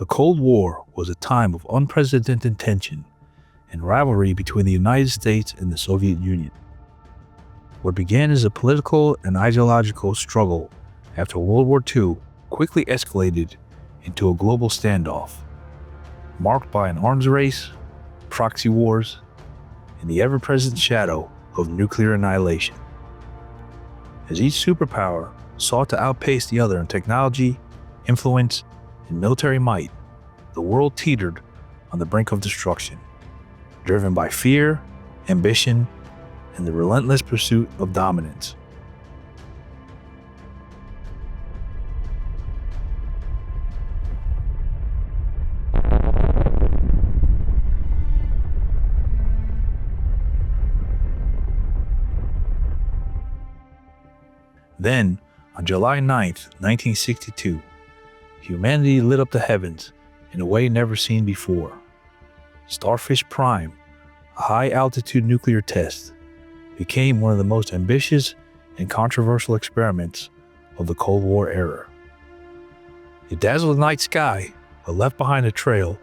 The Cold War was a time of unprecedented tension and rivalry between the United States and the Soviet Union. What began as a political and ideological struggle after World War II quickly escalated into a global standoff, marked by an arms race, proxy wars, and the ever-present shadow of nuclear annihilation. As each superpower sought to outpace the other in technology, influence, and military might, the world teetered on the brink of destruction, driven by fear, ambition, and the relentless pursuit of dominance. Then, on July 9th, 1962, humanity lit up the heavens in a way never seen before. Starfish Prime, a high-altitude nuclear test, became one of the most ambitious and controversial experiments of the Cold War era. It dazzled the night sky, but left behind a trail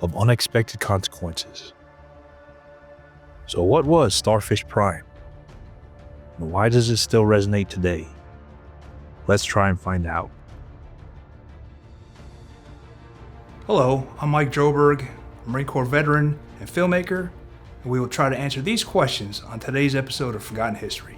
of unexpected consequences. So what was Starfish Prime? And why does it still resonate today? Let's try and find out. Hello, I'm Mike Droberg, Marine Corps veteran and filmmaker, and we will try to answer these questions on today's episode of Forgotten History.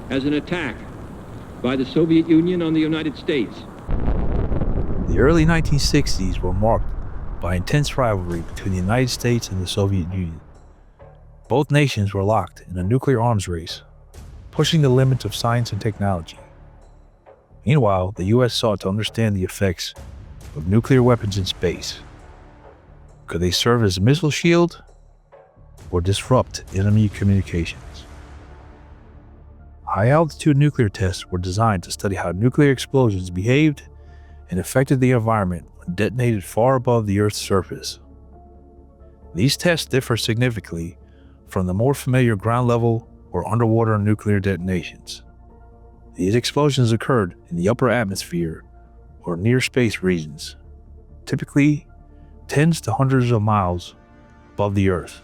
As an attack by the Soviet Union on the United States. The early 1960s were marked by intense rivalry between the United States and the Soviet Union. Both nations were locked in a nuclear arms race, pushing the limits of science and technology. Meanwhile, the US sought to understand the effects of nuclear weapons in space. Could they serve as a missile shield or disrupt enemy communications? High-altitude nuclear tests were designed to study how nuclear explosions behaved and affected the environment when detonated far above the Earth's surface. These tests differ significantly from the more familiar ground-level or underwater nuclear detonations. These explosions occurred in the upper atmosphere or near-space regions, typically tens to hundreds of miles above the Earth.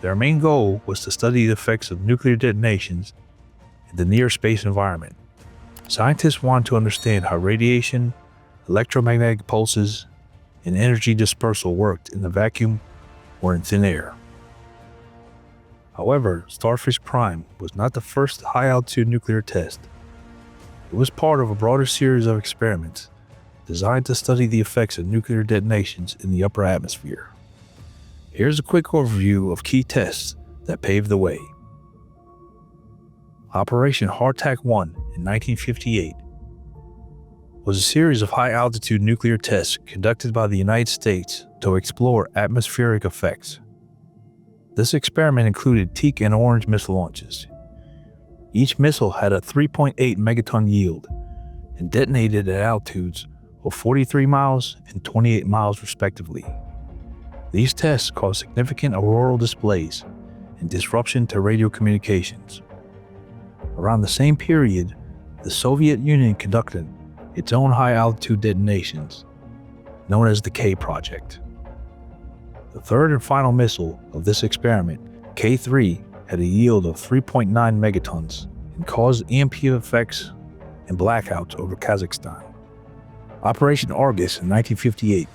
Their main goal was to study the effects of nuclear detonations in the near-space environment. Scientists wanted to understand how radiation, electromagnetic pulses, and energy dispersal worked in the vacuum or in thin air. However, Starfish Prime was not the first high-altitude nuclear test. It was part of a broader series of experiments designed to study the effects of nuclear detonations in the upper atmosphere. Here's a quick overview of key tests that paved the way. Operation Hardtack 1 in 1958 was a series of high-altitude nuclear tests conducted by the United States to explore atmospheric effects. This experiment included teak and orange missile launches. Each missile had a 3.8 megaton yield and detonated at altitudes of 43 miles and 28 miles respectively. These tests caused significant auroral displays and disruption to radio communications. Around the same period, the Soviet Union conducted its own high-altitude detonations, known as the K Project. The third and final missile of this experiment, K3, had a yield of 3.9 megatons and caused EMP effects and blackouts over Kazakhstan. Operation Argus in 1958,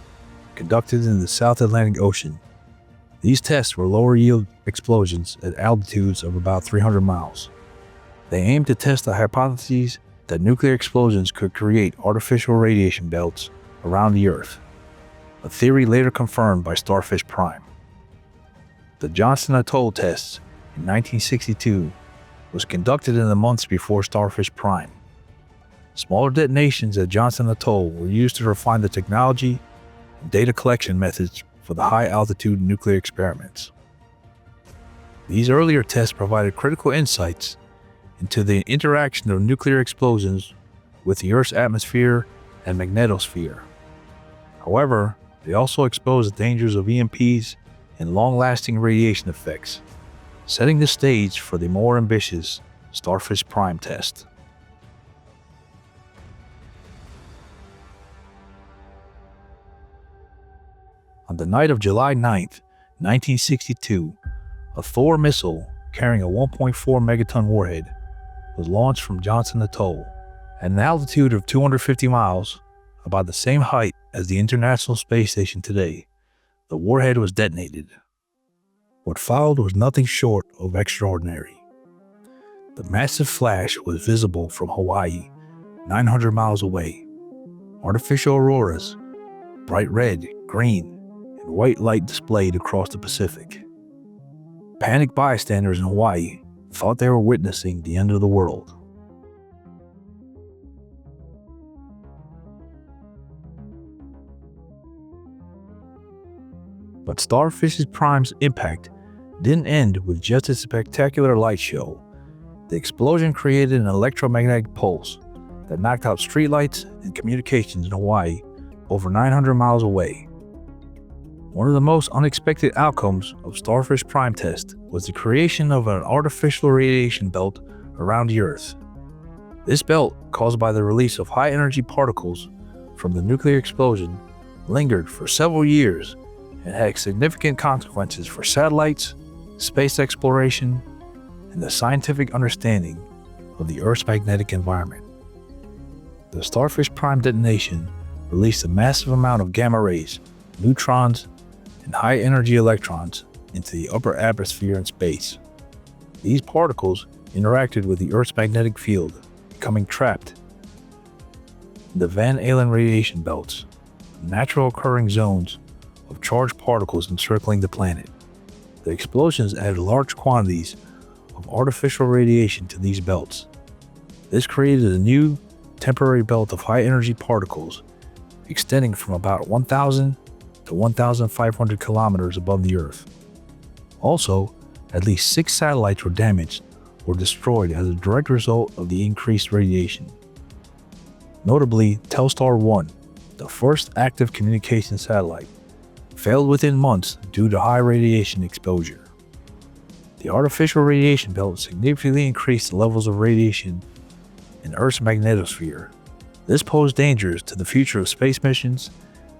conducted in the South Atlantic Ocean. These tests were lower-yield explosions at altitudes of about 300 miles. They aimed to test the hypotheses that nuclear explosions could create artificial radiation belts around the Earth. a theory later confirmed by Starfish Prime. The Johnson Atoll tests in 1962 was conducted in the months before Starfish Prime. Smaller detonations at Johnson Atoll were used to refine the technology and data collection methods for the high-altitude nuclear experiments. These earlier tests provided critical insights into the interaction of nuclear explosions with the Earth's atmosphere and magnetosphere. However, they also exposed the dangers of EMPs and long-lasting radiation effects, setting the stage for the more ambitious Starfish Prime test. On the night of July 9, 1962, a Thor missile carrying a 1.4 megaton warhead was launched from Johnson Atoll at an altitude of 250 miles, about the same height as the International Space Station today. The warhead was detonated. What followed was nothing short of extraordinary. The massive flash was visible from Hawaii, 900 miles away. Artificial auroras, bright red, green, and white light displayed across the Pacific. Panicked bystanders in Hawaii thought they were witnessing the end of the world. But Starfish Prime's impact didn't end with just a spectacular light show. The explosion created an electromagnetic pulse that knocked out streetlights and communications in Hawaii over 900 miles away. One of the most unexpected outcomes of Starfish Prime test was the creation of an artificial radiation belt around the Earth. This belt, caused by the release of high-energy particles from the nuclear explosion, lingered for several years and had significant consequences for satellites, space exploration, and the scientific understanding of the Earth's magnetic environment. The Starfish Prime detonation released a massive amount of gamma rays, neutrons, and high-energy electrons into the upper atmosphere and space. These particles interacted with the Earth's magnetic field, becoming trapped in the Van Allen radiation belts, natural occurring zones of charged particles encircling the planet. The explosions added large quantities of artificial radiation to these belts. This created a new, temporary belt of high-energy particles extending from about 1,000 to 1,500 kilometers above the Earth. Also, at least 6 satellites were damaged or destroyed as a direct result of the increased radiation. Notably, Telstar-1, the first active communication satellite, failed within months due to high radiation exposure. The artificial radiation belt significantly increased the levels of radiation in Earth's magnetosphere. This posed dangers to the future of space missions,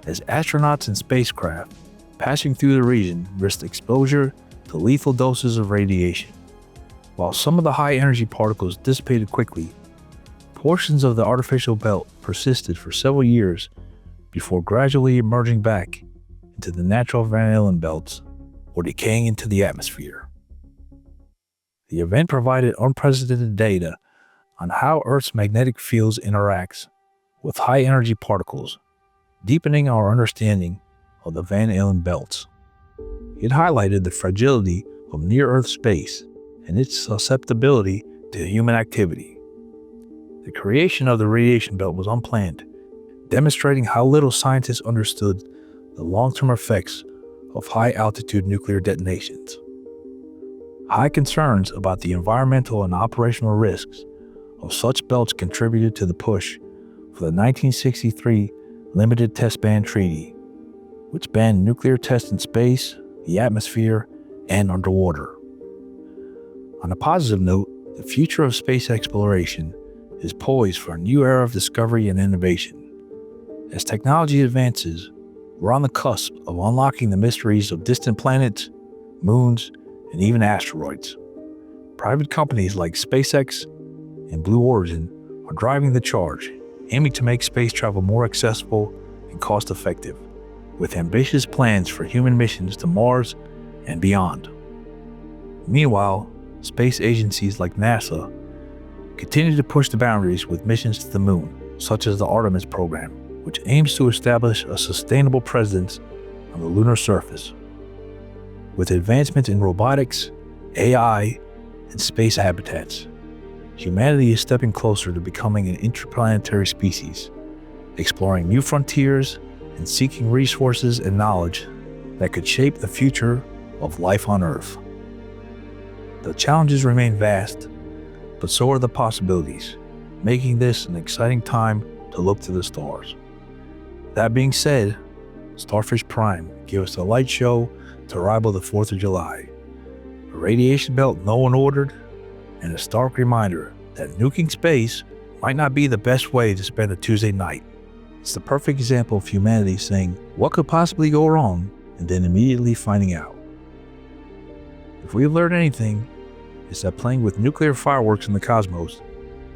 as astronauts and spacecraft passing through the region risked exposure to lethal doses of radiation. While some of the high-energy particles dissipated quickly, portions of the artificial belt persisted for several years before gradually emerging back into the natural Van Allen belts or decaying into the atmosphere. The event provided unprecedented data on how Earth's magnetic fields interacts with high-energy particles, deepening our understanding of the Van Allen belts. It highlighted the fragility of near-Earth space and its susceptibility to human activity. The creation of the radiation belt was unplanned, demonstrating how little scientists understood the long-term effects of high-altitude nuclear detonations. High concerns about the environmental and operational risks of such belts contributed to the push for the 1963 Limited Test Ban Treaty, which banned nuclear tests in space, the atmosphere, and underwater. On a positive note, the future of space exploration is poised for a new era of discovery and innovation. As technology advances, we're on the cusp of unlocking the mysteries of distant planets, moons, and even asteroids. Private companies like SpaceX and Blue Origin are driving the charge, aiming to make space travel more accessible and cost-effective, with ambitious plans for human missions to Mars and beyond. Meanwhile, space agencies like NASA continue to push the boundaries with missions to the moon, such as the Artemis program. which aims to establish a sustainable presence on the lunar surface. With advancements in robotics, AI, and space habitats, humanity is stepping closer to becoming an interplanetary species, exploring new frontiers and seeking resources and knowledge that could shape the future of life on Earth. The challenges remain vast, but so are the possibilities, making this an exciting time to look to the stars. That being said, Starfish Prime gave us a light show to rival the 4th of July, a radiation belt no one ordered, and a stark reminder that nuking space might not be the best way to spend a Tuesday night. It's the perfect example of humanity saying, what could possibly go wrong, and then immediately finding out. If we've learned anything, it's that playing with nuclear fireworks in the cosmos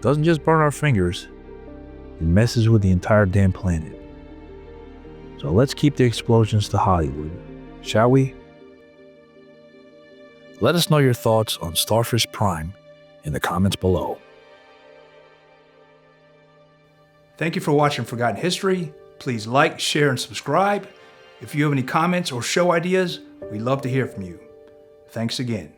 doesn't just burn our fingers, it messes with the entire damn planet. So let's keep the explosions to Hollywood, shall we? Let us know your thoughts on Starfish Prime in the comments below. Thank you for watching Forgotten History. Please like, share, and subscribe. If you have any comments or show ideas, we'd love to hear from you. Thanks again.